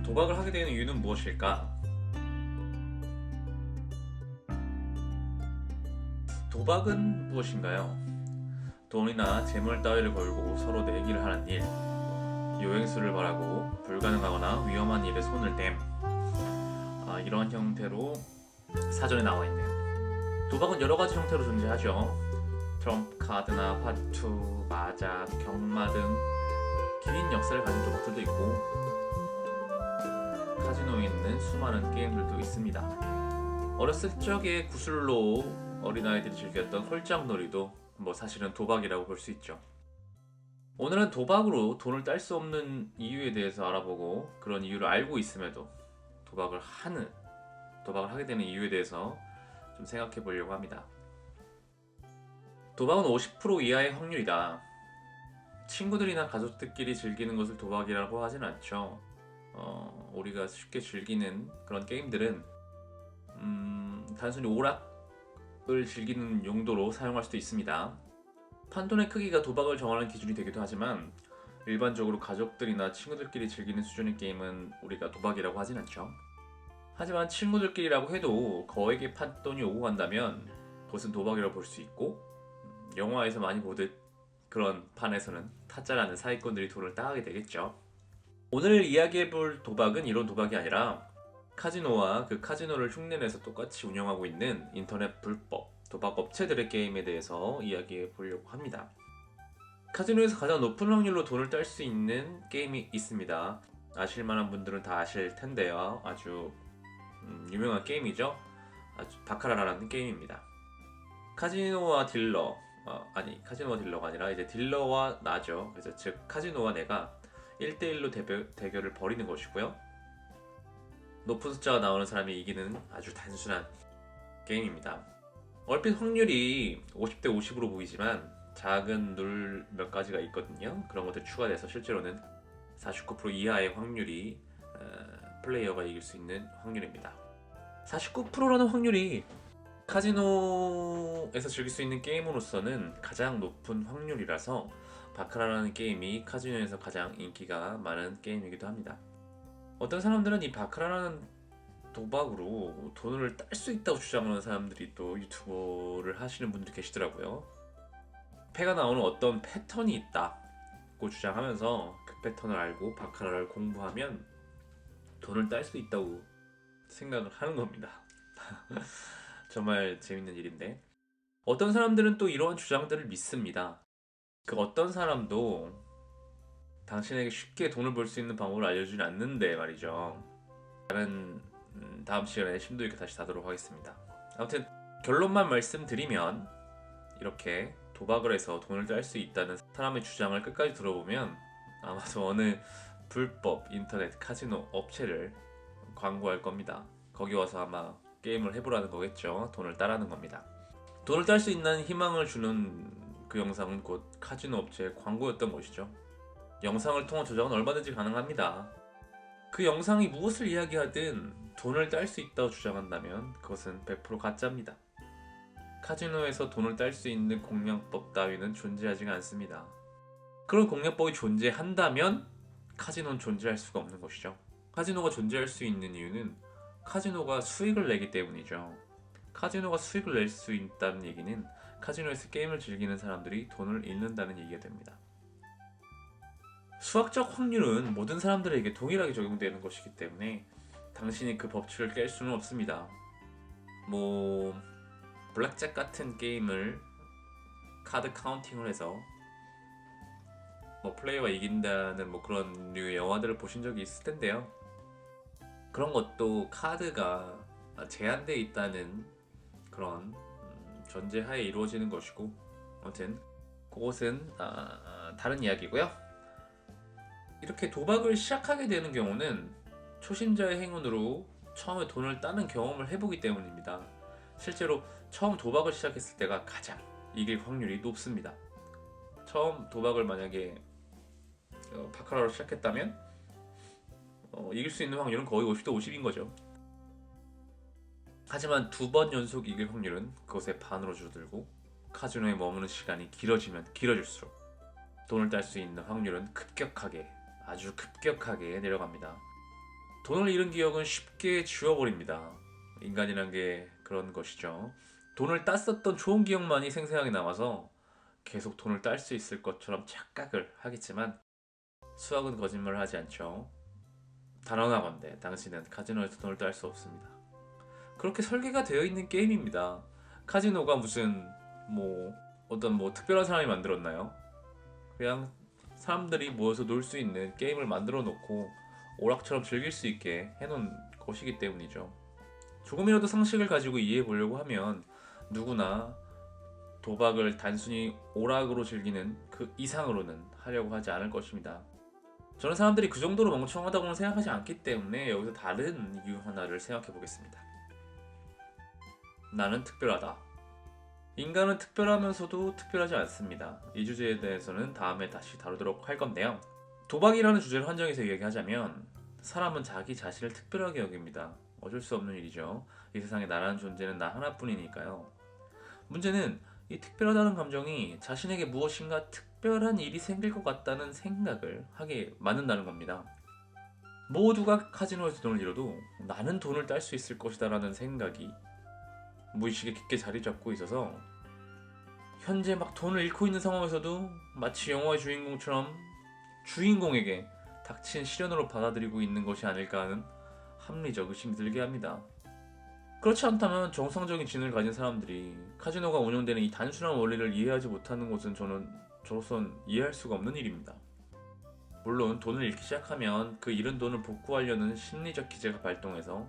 도박을 하게 되는 이유는 무엇일까? 도박은 무엇인가요? 돈이나 재물 따위를 걸고 서로 내기를 하는 일, 요행수를 바라고 불가능하거나 위험한 일에 손을 댐, 이러한 형태로 사전에 나와 있는 도박은 여러 가지 형태로 존재하죠. 트럼프 카드나 화투, 마작, 경마 등 긴 역사를 가진 도박들도 있고 카지노에 있는 수많은 게임들도 있습니다. 어렸을 적에 구슬로 어린아이들이 즐겼던 홀짝놀이도 사실은 도박이라고 볼 수 있죠. 오늘은 도박으로 돈을 딸 수 없는 이유에 대해서 알아보고 그런 이유를 알고 있음에도 도박을 하게 되는 이유에 대해서 좀 생각해 보려고 합니다. 도박은 50% 이하의 확률이다. 친구들이나 가족들끼리 즐기는 것을 도박이라고 하진 않죠. 우리가 쉽게 즐기는 그런 게임들은 단순히 오락을 즐기는 용도로 사용할 수도 있습니다. 판돈의 크기가 도박을 정하는 기준이 되기도 하지만 일반적으로 가족들이나 친구들끼리 즐기는 수준의 게임은 우리가 도박이라고 하진 않죠. 하지만 친구들끼리라고 해도 거액의 판돈이 오고 간다면 그것은 도박이라고 볼 수 있고, 영화에서 많이 보듯 그런 판에서는 타짜라는 사기꾼들이 돈을 따가게 되겠죠. 오늘 이야기해볼 도박은 이런 도박이 아니라 카지노와 그 카지노를 흉내내서 똑같이 운영하고 있는 인터넷 불법 도박 업체들의 게임에 대해서 이야기해 보려고 합니다. 카지노에서 가장 높은 확률로 돈을 딸 수 있는 게임이 있습니다. 아실만한 분들은 다 아실 텐데요. 아주 유명한 게임이죠. 바카라라는 게임입니다. 카지노와 딜러, 카지노와 딜러가 아니라 이제 딜러와 나죠. 그래서 즉 카지노와 내가 1대1로 대결을 벌이는 것이고요. 높은 숫자가 나오는 사람이 이기는 아주 단순한 게임입니다. 얼핏 확률이 50대 50으로 보이지만 작은 룰 몇 가지가 있거든요. 그런 것들 추가돼서 실제로는 49% 이하의 확률이 플레이어가 이길 수 있는 확률입니다. 49%라는 확률이 카지노에서 즐길 수 있는 게임으로서는 가장 높은 확률이라서 바카라라는 게임이 카지노에서 가장 인기가 많은 게임이기도 합니다. 어떤 사람들은 이 바카라라는 도박으로 돈을 딸 수 있다고 주장하는 사람들이 또 유튜버를 하시는 분들이 계시더라고요. 패가 나오는 어떤 패턴이 있다고 주장하면서 그 패턴을 알고 바카라를 공부하면 돈을 딸 수 있다고 생각을 하는 겁니다. 정말 재밌는 일인데, 어떤 사람들은 또 이러한 주장들을 믿습니다. 그 어떤 사람도 당신에게 쉽게 돈을 벌 수 있는 방법을 알려주진 않는데 말이죠. 다음 시간에 심도 있게 다시 다루도록 하겠습니다. 아무튼 결론만 말씀드리면, 이렇게 도박을 해서 돈을 딸 수 있다는 사람의 주장을 끝까지 들어보면 아마도 어느 불법 인터넷 카지노 업체를 광고할 겁니다. 거기 와서 아마 게임을 해보라는 거겠죠. 돈을 따라는 겁니다. 돈을 딸 수 있는 희망을 주는 그 영상은 곧 카지노 업체의 광고였던 것이죠. 영상을 통한 조작은 얼마든지 가능합니다. 그 영상이 무엇을 이야기하든 돈을 딸 수 있다고 주장한다면 그것은 100% 가짜입니다. 카지노에서 돈을 딸 수 있는 공략법 따위는 존재하지가 않습니다. 그런 공략법이 존재한다면 카지노는 존재할 수가 없는 것이죠. 카지노가 존재할 수 있는 이유는 카지노가 수익을 내기 때문이죠. 카지노가 수익을 낼 수 있다는 얘기는 카지노에서 게임을 즐기는 사람들이 돈을 잃는다는 얘기가 됩니다. 수학적 확률은 모든 사람들에게 동일하게 적용되는 것이기 때문에 당신이 그 법칙을 깰 수는 없습니다. 블랙잭 같은 게임을 카드 카운팅을 해서 플레이어가 이긴다는 그런 류의 영화들을 보신 적이 있을 텐데요. 그런 것도 카드가 제한되어 있다는 그런 전제하에 이루어지는 것이고, 아무튼 그것은 다른 이야기고요. 이렇게 도박을 시작하게 되는 경우는 초심자의 행운으로 처음에 돈을 따는 경험을 해보기 때문입니다. 실제로 처음 도박을 시작했을 때가 가장 이길 확률이 높습니다. 처음 도박을 만약에 바카라로 시작했다면 이길 수 있는 확률은 거의 50대 50인 거죠. 하지만 2번 연속 이길 확률은 그것의 반으로 줄어들고, 카지노에 머무는 시간이 길어지면 길어질수록 돈을 딸 수 있는 확률은 아주 급격하게 내려갑니다. 돈을 잃은 기억은 쉽게 지워버립니다. 인간이란 게 그런 것이죠. 돈을 땄었던 좋은 기억만이 생생하게 남아서 계속 돈을 딸 수 있을 것처럼 착각을 하겠지만 수학은 거짓말을 하지 않죠. 단언하건대 당신은 카지노에서 돈을 딸 수 없습니다. 그렇게 설계가 되어 있는 게임입니다. 카지노가 무슨 어떤 특별한 사람이 만들었나요? 그냥 사람들이 모여서 놀 수 있는 게임을 만들어 놓고 오락처럼 즐길 수 있게 해놓은 것이기 때문이죠. 조금이라도 상식을 가지고 이해해 보려고 하면 누구나 도박을 단순히 오락으로 즐기는 그 이상으로는 하려고 하지 않을 것입니다. 저는 사람들이 그 정도로 멍청하다고는 생각하지 않기 때문에 여기서 다른 이유 하나를 생각해 보겠습니다. 나는 특별하다. 인간은 특별하면서도 특별하지 않습니다. 이 주제에 대해서는 다음에 다시 다루도록 할 건데요. 도박이라는 주제를 한정해서 이야기하자면 사람은 자기 자신을 특별하게 여깁니다. 어쩔 수 없는 일이죠. 이 세상에 나라는 존재는 나 하나뿐이니까요. 문제는 이 특별하다는 감정이 자신에게 무엇인가 특별한 일이 생길 것 같다는 생각을 하게 만든다는 겁니다. 모두가 카지노에서 돈을 잃어도 나는 돈을 딸 수 있을 것이다 라는 생각이 무의식에 깊게 자리 잡고 있어서 현재 막 돈을 잃고 있는 상황에서도 마치 영화의 주인공처럼 주인공에게 닥친 시련으로 받아들이고 있는 것이 아닐까 하는 합리적 의심이 들게 합니다. 그렇지 않다면 정상적인 지능을 가진 사람들이 카지노가 운영되는 이 단순한 원리를 이해하지 못하는 것은 저로선 이해할 수가 없는 일입니다. 물론 돈을 잃기 시작하면 그 잃은 돈을 복구하려는 심리적 기제가 발동해서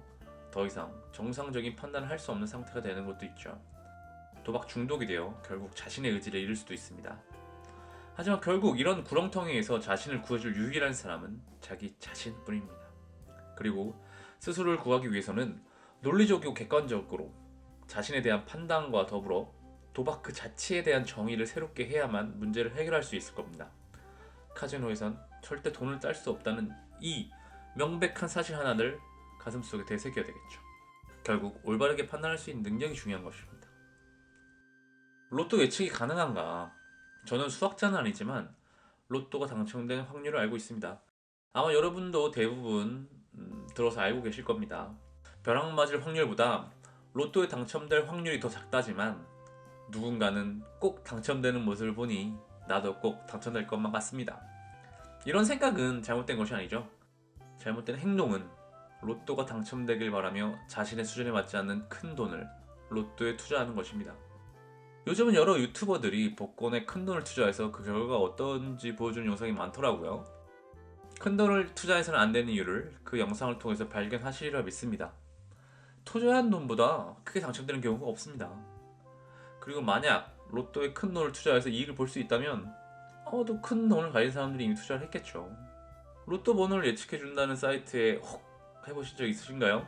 더 이상 정상적인 판단을 할 수 없는 상태가 되는 것도 있죠. 도박 중독이 되어 결국 자신의 의지를 잃을 수도 있습니다. 하지만 결국 이런 구렁텅이에서 자신을 구해줄 유일한 사람은 자기 자신뿐입니다. 그리고 스스로를 구하기 위해서는 논리적이고 객관적으로 자신에 대한 판단과 더불어 도박 그 자체에 대한 정의를 새롭게 해야만 문제를 해결할 수 있을 겁니다. 카지노에선 절대 돈을 딸 수 없다는 이 명백한 사실 하나를 가슴속에 되새겨야 되겠죠. 결국 올바르게 판단할 수 있는 능력이 중요한 것입니다. 로또 예측이 가능한가? 저는 수학자는 아니지만 로또가 당첨되는 확률을 알고 있습니다. 아마 여러분도 대부분 들어서 알고 계실 겁니다. 벼락 맞을 확률보다 로또에 당첨될 확률이 더 작다지만 누군가는 꼭 당첨되는 모습을 보니 나도 꼭 당첨될 것만 같습니다. 이런 생각은 잘못된 것이 아니죠. 잘못된 행동은 로또가 당첨되길 바라며 자신의 수준에 맞지 않는 큰 돈을 로또에 투자하는 것입니다. 요즘은 여러 유튜버들이 복권에 큰 돈을 투자해서 그 결과가 어떤지 보여주는 영상이 많더라고요. 큰 돈을 투자해서는 안 되는 이유를 그 영상을 통해서 발견하시리라 믿습니다. 투자한 돈보다 크게 당첨되는 경우가 없습니다. 그리고 만약 로또에 큰 돈을 투자해서 이익을 볼 수 있다면 또 큰 돈을 가진 사람들이 이미 투자를 했겠죠. 로또 번호를 예측해준다는 사이트에 혹 해보신 적 있으신가요?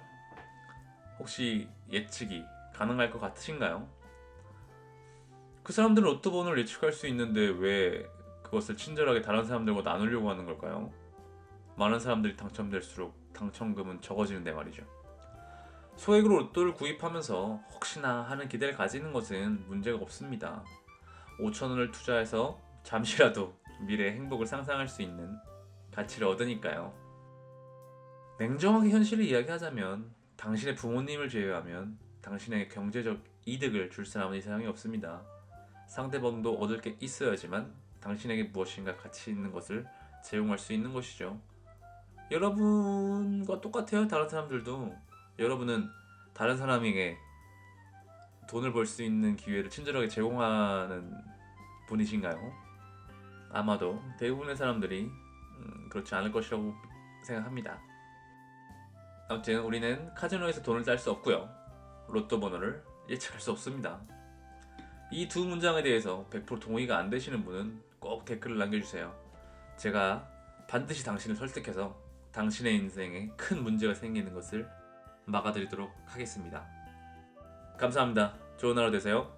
혹시 예측이 가능할 것 같으신가요? 그 사람들은 로또 번호를 예측할 수 있는데 왜 그것을 친절하게 다른 사람들과 나누려고 하는 걸까요? 많은 사람들이 당첨될수록 당첨금은 적어지는데 말이죠. 소액으로 로또를 구입하면서 혹시나 하는 기대를 가지는 것은 문제가 없습니다. 5,000원을 투자해서 잠시라도 미래의 행복을 상상할 수 있는 가치를 얻으니까요. 냉정하게 현실을 이야기하자면 당신의 부모님을 제외하면 당신에게 경제적 이득을 줄 사람은 이 세상에 없습니다. 상대방도 얻을 게 있어야지만 당신에게 무엇인가 가치 있는 것을 제공할 수 있는 것이죠. 여러분과 똑같아요. 다른 사람들도. 여러분은 다른 사람에게 돈을 벌 수 있는 기회를 친절하게 제공하는 분이신가요? 아마도 대부분의 사람들이 그렇지 않을 것이라고 생각합니다. 아무튼 우리는 카지노에서 돈을 딸 수 없고요. 로또 번호를 예측할 수 없습니다. 이 두 문장에 대해서 100% 동의가 안 되시는 분은 꼭 댓글을 남겨주세요. 제가 반드시 당신을 설득해서 당신의 인생에 큰 문제가 생기는 것을 막아드리도록 하겠습니다. 감사합니다. 좋은 하루 되세요.